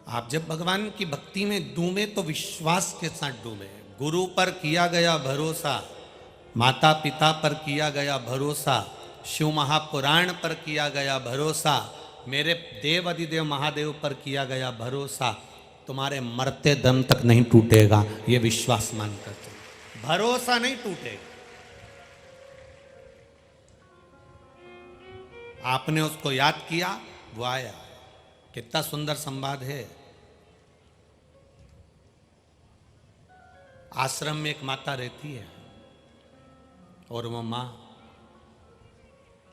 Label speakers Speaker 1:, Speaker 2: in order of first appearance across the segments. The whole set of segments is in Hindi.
Speaker 1: आप जब भगवान की भक्ति में डूबे तो विश्वास के साथ डूबे। गुरु पर किया गया भरोसा, माता पिता पर किया गया भरोसा, शिव महापुराण पर किया गया भरोसा, मेरे देव अधिदेव महादेव पर किया गया भरोसा, तुम्हारे मरते दम तक नहीं टूटेगा। ये विश्वास मानकर चलो, भरोसा नहीं टूटेगा। आपने उसको याद किया, वो आया। कितना सुंदर संवाद है। आश्रम में एक माता रहती है और वो माँ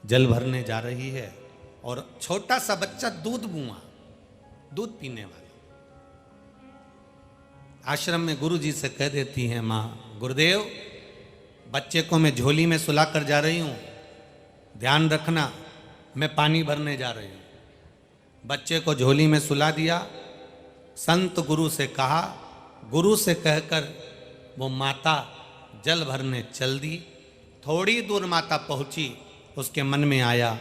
Speaker 1: जल भरने जा रही है और छोटा सा बच्चा दूध पीने वाला आश्रम में गुरु जी से कह देती है, माँ गुरुदेव बच्चे को मैं झोली में सुला कर जा रही हूँ, ध्यान रखना मैं पानी भरने जा रही हूँ। बच्चे को झोली में सुला दिया। संत गुरु से कहा, गुरु से कहकर वो माता जल भरने चल दी। थोड़ी दूर माता पहुंची, उसके मन में आया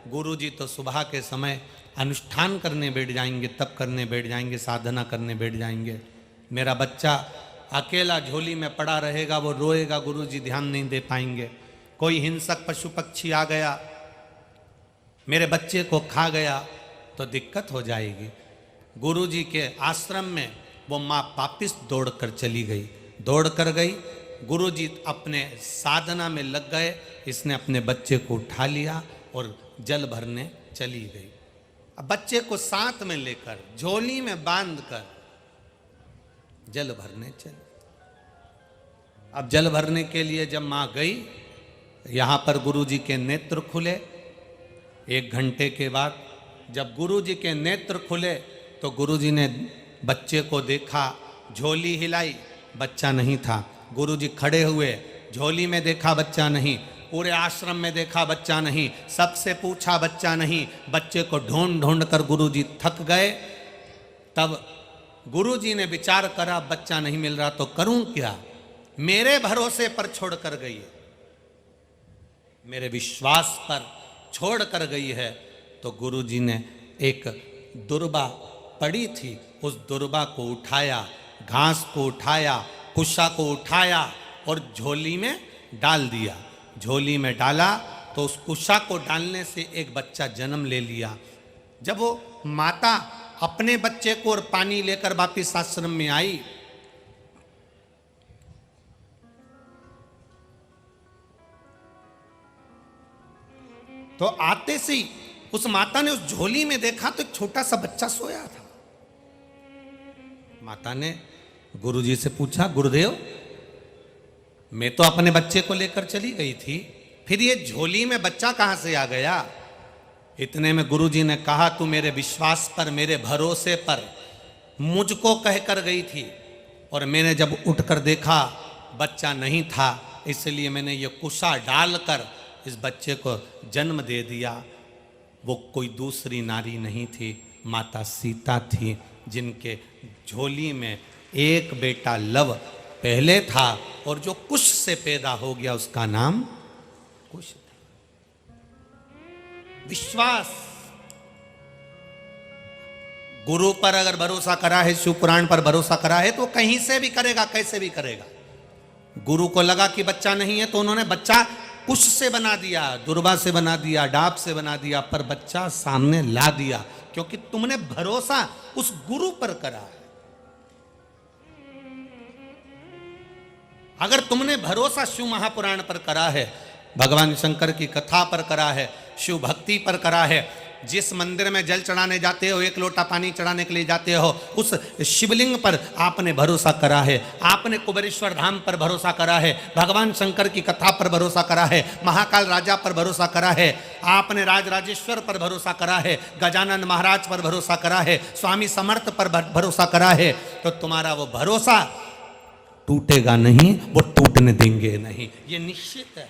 Speaker 1: गुरु जी तो सुबह के समय अनुष्ठान करने बैठ जाएंगे, तप करने बैठ जाएंगे, साधना करने बैठ जाएंगे। मेरा बच्चा अकेला झोली में पड़ा रहेगा, वो रोएगा, गुरु जी ध्यान नहीं दे पाएंगे। कोई हिंसक पशु पक्षी आ गया, मेरे बच्चे को खा गया तो दिक्कत हो जाएगी। गुरु जी के आश्रम में वो माँ वापिस दौड़ कर चली गई, दौड़ कर गई। गुरु जी अपने साधना में लग गए। इसने अपने बच्चे को उठा लिया और जल भरने चली गई। अब बच्चे को साथ में लेकर झोली में बांध कर जल भरने चली। अब जल भरने के लिए जब माँ गई, यहाँ पर गुरु जी के नेत्र खुले। 1 घंटे के बाद जब गुरु जी के नेत्र खुले तो गुरु जी ने बच्चे को देखा, झोली हिलाई, बच्चा नहीं था। गुरु जी खड़े हुए, झोली में देखा बच्चा नहीं, पूरे आश्रम में देखा बच्चा नहीं, सबसे पूछा बच्चा नहीं। बच्चे को ढूंढ ढूंढ कर गुरु जी थक गए। तब गुरु जी ने विचार करा, बच्चा नहीं मिल रहा तो करूं क्या, मेरे भरोसे पर छोड़ कर गई है, मेरे विश्वास पर छोड़ कर गई है। तो गुरु जी ने एक दुर्बा पड़ी थी, उस दुर्बा को उठाया, घास को उठाया, कुशा को उठाया और झोली में डाल दिया। झोली में डाला तो उस कुशा को डालने से एक बच्चा जन्म ले लिया। जब वो माता अपने बच्चे को और पानी लेकर वापिस आश्रम में आई, तो आते से ही उस माता ने उस झोली में देखा तो एक छोटा सा बच्चा सोया था। माता ने गुरुजी से पूछा, गुरुदेव मैं तो अपने बच्चे को लेकर चली गई थी, फिर ये झोली में बच्चा कहां से आ गया? इतने में गुरुजी ने कहा, तू मेरे विश्वास पर, मेरे भरोसे पर मुझको कहकर गई थी और मैंने जब उठकर देखा बच्चा नहीं था, इसलिए मैंने ये कुशा डालकर इस बच्चे को जन्म दे दिया। वो कोई दूसरी नारी नहीं थी, माता सीता थी, जिनके झोली में एक बेटा लव पहले था और जो कुश से पैदा हो गया उसका नाम कुश था। विश्वास, गुरु पर अगर भरोसा करा है, शिव पुराण पर भरोसा करा है तो कहीं से भी करेगा, कैसे भी करेगा। गुरु को लगा कि बच्चा नहीं है तो उन्होंने बच्चा कुश से बना दिया, दुर्बा से बना दिया, डाब से बना दिया, पर बच्चा सामने ला दिया, क्योंकि तुमने भरोसा उस गुरु पर करा है। अगर तुमने भरोसा शिव महापुराण पर करा है, भगवान शंकर की कथा पर करा है, शिव भक्ति पर करा है, जिस मंदिर में जल चढ़ाने जाते हो, 1 लोटा पानी चढ़ाने के लिए जाते हो, उस शिवलिंग पर आपने भरोसा करा है, आपने कुबेरेश्वर धाम पर भरोसा करा है, भगवान शंकर की कथा पर भरोसा करा है, महाकाल राजा पर भरोसा करा है, आपने राजराजेश्वर पर भरोसा करा है, गजानन महाराज पर भरोसा करा है, स्वामी समर्थ पर भरोसा करा है, तो तुम्हारा वो भरोसा टूटेगा नहीं, वो टूटने देंगे नहीं, ये निश्चित है।